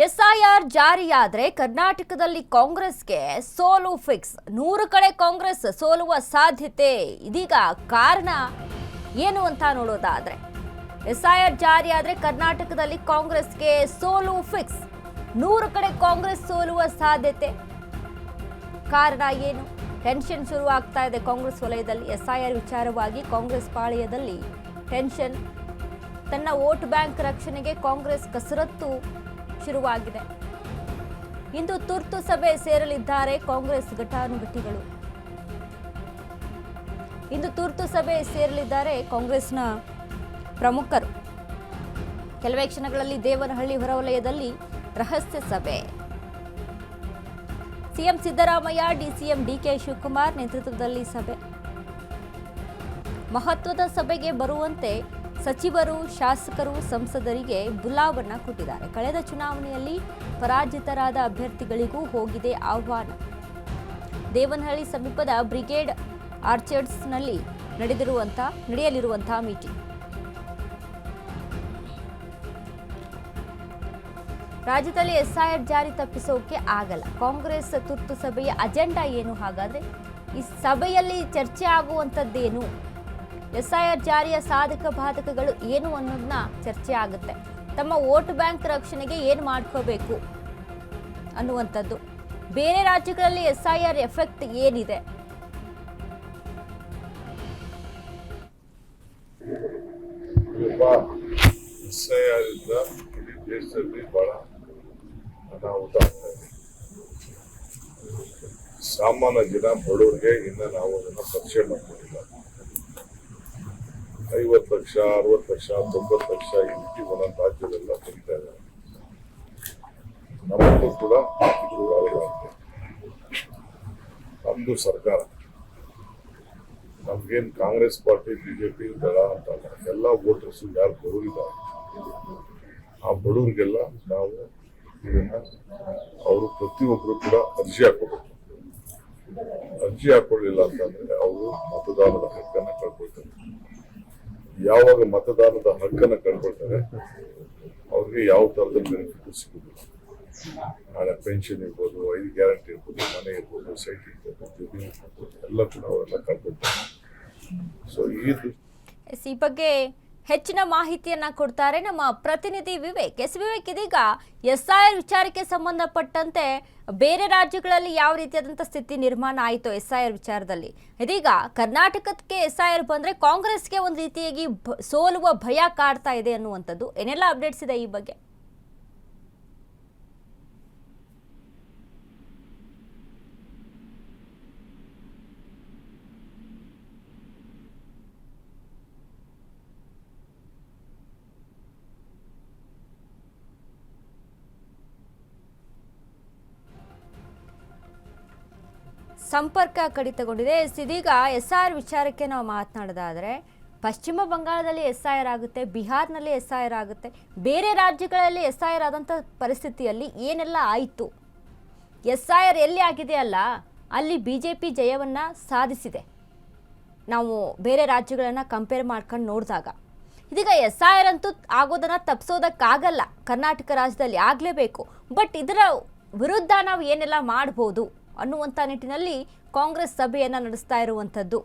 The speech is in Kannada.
ಎಸ್ಐಆರ್ ಜಾರಿಯಾದರೆ ಕರ್ನಾಟಕದಲ್ಲಿ ಕಾಂಗ್ರೆಸ್ಗೆ ಸೋಲು ಫಿಕ್ಸ್. 100 ಕಡೆ ಕಾಂಗ್ರೆಸ್ ಸೋಲುವ ಸಾಧ್ಯತೆ. ಇದೀಗ ಕಾರಣ ಏನು ಅಂತ ನೋಡೋದಾದ್ರೆ, ಎಸ್ಐಆರ್ ಜಾರಿಯಾದರೆ ಕರ್ನಾಟಕದಲ್ಲಿ ಕಾಂಗ್ರೆಸ್ಗೆ ಸೋಲು ಫಿಕ್ಸ್. 100 ಕಡೆ ಕಾಂಗ್ರೆಸ್ ಸೋಲುವ ಸಾಧ್ಯತೆ. ಕಾರಣ ಏನು? ಟೆನ್ಷನ್ ಶುರು ಆಗ್ತಾ ಇದೆ ಕಾಂಗ್ರೆಸ್ ವಲಯದಲ್ಲಿ. ಎಸ್ಐಆರ್ ವಿಚಾರವಾಗಿ ಕಾಂಗ್ರೆಸ್ ಪಾಳೆಯದಲ್ಲಿ ಟೆನ್ಷನ್. ತನ್ನ ವೋಟ್ ಬ್ಯಾಂಕ್ ರಕ್ಷಣೆಗೆ ಕಾಂಗ್ರೆಸ್ ಕಸರತ್ತು ಶುರುವಾಗಿದೆ. ಇಂದು ತುರ್ತು ಸಭೆ ಸೇರಲಿದ್ದಾರೆ ಕಾಂಗ್ರೆಸ್ ಘಟಾನುಘಟಿಗಳು. ಇಂದು ತುರ್ತು ಸಭೆ ಸೇರಲಿದ್ದಾರೆ ಕಾಂಗ್ರೆಸ್ನ ಪ್ರಮುಖರು. ಕೆಲವೇ ಕ್ಷಣಗಳಲ್ಲಿ ದೇವನಹಳ್ಳಿ ಹೊರವಲಯದಲ್ಲಿ ರಹಸ್ಯ ಸಭೆ. ಸಿಎಂ ಸಿದ್ದರಾಮಯ್ಯ, ಡಿಸಿಎಂ ಡಿಕೆ ಶಿವಕುಮಾರ್ ನೇತೃತ್ವದಲ್ಲಿ ಸಭೆ. ಮಹತ್ವದ ಸಭೆಗೆ ಬರುವಂತೆ ಸಚಿವರು, ಶಾಸಕರು, ಸಂಸದರಿಗೆ ಬುಲಾವನ್ನ ಕೊಟ್ಟಿದ್ದಾರೆ. ಕಳೆದ ಚುನಾವಣೆಯಲ್ಲಿ ಪರಾಜಿತರಾದ ಅಭ್ಯರ್ಥಿಗಳಿಗೂ ಹೋಗಿದೆ ಆಹ್ವಾನ. ದೇವನಹಳ್ಳಿ ಸಮೀಪದ ಬ್ರಿಗೇಡ್ ಆರ್ಚರ್ಡ್ಸ್ನಲ್ಲಿ ನಡೆಯಲಿರುವಂತಹ ಮೀಟಿಂಗ್. ರಾಜ್ಯದಲ್ಲಿ ಎಸ್ಐಆರ್ ಜಾರಿ ತಪ್ಪಿಸೋಕೆ ಆಗಲ್ಲ. ಕಾಂಗ್ರೆಸ್ ತುರ್ತು ಸಭೆಯ ಅಜೆಂಡಾ ಏನು? ಹಾಗಾದ್ರೆ ಈ ಸಭೆಯಲ್ಲಿ ಚರ್ಚೆ ಆಗುವಂಥದ್ದೇನು? ಎಸ್ಐಆರ್ ಜಾರಿಯ ಸಾಧಕ ಬಾಧಕಗಳು ಏನು ಅನ್ನೋದನ್ನ ಚರ್ಚೆ ಆಗುತ್ತೆ. ತಮ್ಮ ವೋಟ್ ಬ್ಯಾಂಕ್ ರಕ್ಷಣೆಗೆ ಏನು ಮಾಡ್ಕೋಬೇಕು ಅನ್ನುವಂಥದ್ದು. ಬೇರೆ ರಾಜ್ಯಗಳಲ್ಲಿ ಎಸ್ಐಆರ್ ಎಫೆಕ್ಟ್ ಏನಿದೆ? ಎಸ್ಐಆರ್ ಇಂದ ಇಡೀ ದೇಶದಲ್ಲಿ ಬಹಳ ಅನಾಹುತ ಆಗ್ತಾ ಇದೆ. ಸಾಮಾನ್ಯ ಜನ ಬಡವರಿಗೆ ಇನ್ನು ನಾವು ಅದನ್ನ ಪರಿಚಯ ಮಾಡ್ಕೊಂಡಿಲ್ಲ. 50 ಲಕ್ಷ, 60 ಲಕ್ಷ, 90 ಲಕ್ಷ ಈ ರೀತಿ ಒಂದೊಂದು ರಾಜ್ಯದೆಲ್ಲ ತೆಗಿತಾ ಇದ್ದಾರೆ. ನಮ್ಮಲ್ಲೂ ಕೂಡ ಇದು ಆಗಿದೆ. ನಮ್ದು ಸರ್ಕಾರ, ನಮ್ಗೇನು ಕಾಂಗ್ರೆಸ್ ಪಾರ್ಟಿ, ಬಿಜೆಪಿ ದಳ ಅಂತಲ್ಲ. ಎಲ್ಲ ವೋಟರ್ಸು ಯಾರು ಬಡವರಿದ್ದಾರೆ, ಆ ಬಡವರಿಗೆಲ್ಲ ನಾವು ಇದನ್ನ ಅವರು ಪ್ರತಿಯೊಬ್ಬರು ಕೂಡ ಅರ್ಜಿ ಹಾಕೋಬೇಕು. ಅರ್ಜಿ ಹಾಕೊಳ್ಳಿಲ್ಲ ಅಂತಂದ್ರೆ ಅವರು ಮತದಾನದ ಹಕ್ಕನ್ನ ಕಳ್ಕೊಳ್ತಾರೆ. ಯಾವಾಗ ಮತದಾನದ ಹಕ್ಕನ್ನ ಕಳ್ಕೊಳ್ತಾರೆ, ಅವ್ರಿಗೆ ಯಾವ ತರದ ಬೆನಿಫಿಟ್ ಸಿಗುದಿಲ್ಲ. ನಾಳೆ ಪೆನ್ಷನ್ ಇರ್ಬೋದು, 5 ಗ್ಯಾರಂಟಿ ಇರ್ಬೋದು, ಮನೆ ಇರ್ಬೋದು, ಸೈಟ್ ಇರ್ಬೋದು, ಜಮೀನು ಇರ್ಬೋದು, ಎಲ್ಲ ಕೂಡ ಅವರೆಲ್ಲ ಕಳ್ಕೊಳ್ತಾರೆ. ಸೊ ಈ ಬಗ್ಗೆ ಹೆಚ್ಚಿನ ಮಾಹಿತಿಯನ್ನ ಕೊಡ್ತಾರೆ ನಮ್ಮ ಪ್ರತಿನಿಧಿ ವಿವೇಕ್. ವಿವೇಕ್, ಇದೀಗ ಎಸ್ಐಆರ್ ವಿಚಾರಕ್ಕೆ ಸಂಬಂಧಪಟ್ಟಂತೆ ಬೇರೆ ರಾಜ್ಯಗಳಲ್ಲಿ ಯಾವ ರೀತಿಯಾದಂಥ ಸ್ಥಿತಿ ನಿರ್ಮಾಣ ಆಯಿತು ಎಸ್ಐಆರ್ ವಿಚಾರದಲ್ಲಿ, ಇದೀಗ ಕರ್ನಾಟಕಕ್ಕೆ ಎಸ್ಐಆರ್ ಬಂದ್ರೆ ಕಾಂಗ್ರೆಸ್ಗೆ ಒಂದು ರೀತಿಯಾಗಿ ಸೋಲುವ ಭಯ ಕಾಡ್ತಾ ಇದೆ ಅನ್ನುವಂಥದ್ದು. ಏನೆಲ್ಲ ಅಪ್ಡೇಟ್ಸ್ ಇದೆ ಈ ಬಗ್ಗೆ? ಸಂಪರ್ಕ ಕಡಿತಗೊಂಡಿದೆ. ಇದೀಗ ಎಸ್ಐಆರ್ ವಿಚಾರಕ್ಕೆ ನಾವು ಮಾತನಾಡೋದಾದರೆ, ಪಶ್ಚಿಮ ಬಂಗಾಳದಲ್ಲಿ ಎಸ್ಐಆರ್ ಆಗುತ್ತೆ, ಬಿಹಾರ್ನಲ್ಲಿ ಎಸ್ಐಆರ್ ಆಗುತ್ತೆ, ಬೇರೆ ರಾಜ್ಯಗಳಲ್ಲಿ ಎಸ್ಐಆರ್ ಆದಂಥ ಪರಿಸ್ಥಿತಿಯಲ್ಲಿ ಏನೆಲ್ಲ ಆಯಿತು? ಎಸ್ಐಆರ್ ಎಲ್ಲಿ ಆಗಿದೆ ಅಲ್ಲ, ಅಲ್ಲಿ BJP ಜಯವನ್ನು ಸಾಧಿಸಿದೆ. ನಾವು ಬೇರೆ ರಾಜ್ಯಗಳನ್ನು ಕಂಪೇರ್ ಮಾಡ್ಕೊಂಡು ನೋಡಿದಾಗ ಇದೀಗ ಎಸ್ಐಆರ್ ಅಂತೂ ಆಗೋದನ್ನು ತಪ್ಪಿಸೋದಕ್ಕಾಗಲ್ಲ. ಕರ್ನಾಟಕ ರಾಜ್ಯದಲ್ಲಿ ಆಗಲೇಬೇಕು. ಬಟ್ ಇದರ ವಿರುದ್ಧ ನಾವು ಏನೆಲ್ಲ ಮಾಡ್ಬೋದು ಅನ್ನುವಂಥ ನಿಟ್ಟಿನಲ್ಲಿ ಕಾಂಗ್ರೆಸ್ ಸಭೆಯನ್ನು ನಡೆಸ್ತಾ ಇರುವಂಥದ್ದು.